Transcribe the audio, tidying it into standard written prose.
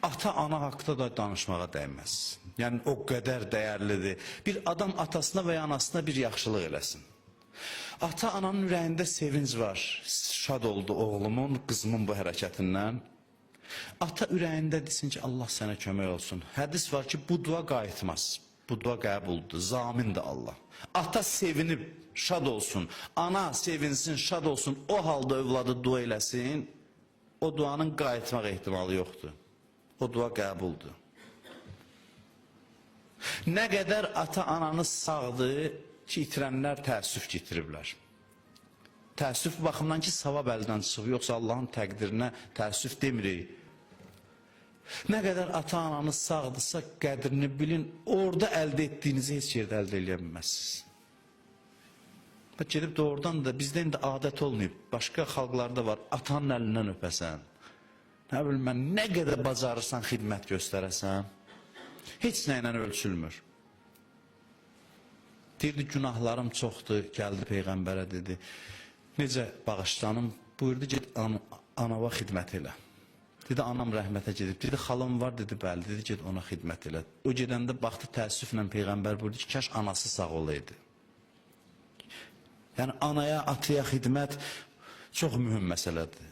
Ata-ana haqqında da danışmağa dəyməz. Yəni, o qədər dəyərlidir. Bir adam atasına və ya anasına bir yaxşılıq eləsin. Ata-ananın ürəyində sevinc var. Şad oldu oğlumun, qızımın bu hərəkətindən. Ata ürəyində desin ki, Allah sənə kömək olsun. Hədis var ki, bu dua qayıtmaz. Bu dua qəbuldur, zamindir Allah. Ata sevinib, şad olsun. Ana sevinsin, şad olsun. O halda övladı dua eləsin. O duanın qayıtmaq ehtimalı yoxdur. O dua qəbuldur. Nə qədər ata-ananız sağdır ki, itirənlər təəssüf getiriblər. Təəssüf baxımdan ki, savab əldən çıxıb, yoxsa Allahın təqdirinə təəssüf demirik. Nə qədər ata-ananız sağdırsa qədrini bilin, orada əldə etdiyinizi heç yerdə əldə eləyə bilməzsiniz. Gedib doğrudan da bizdə indi adət olmayıb, başqa xalqlarda var, atanın əlindən öpəsən. Nə bilim mən, nə qədər bacarırsan xidmət göstərəsən, heç nə ilə ölçülmür. Deyirdi, günahlarım çoxdur, gəldi Peyğəmbərə dedi, necə bağışlanım, buyurdu, get anava xidmət elə. Dedi, anam rəhmətə gedib, dedi, xalım var, dedi, bəli, dedi, get ona xidmət elə. O gedəndə baxdı təəssüflə Peyğəmbər buyurdu ki, kaş anası sağ olaydı. Yəni, anaya, ataya xidmət çox mühüm məsələdir.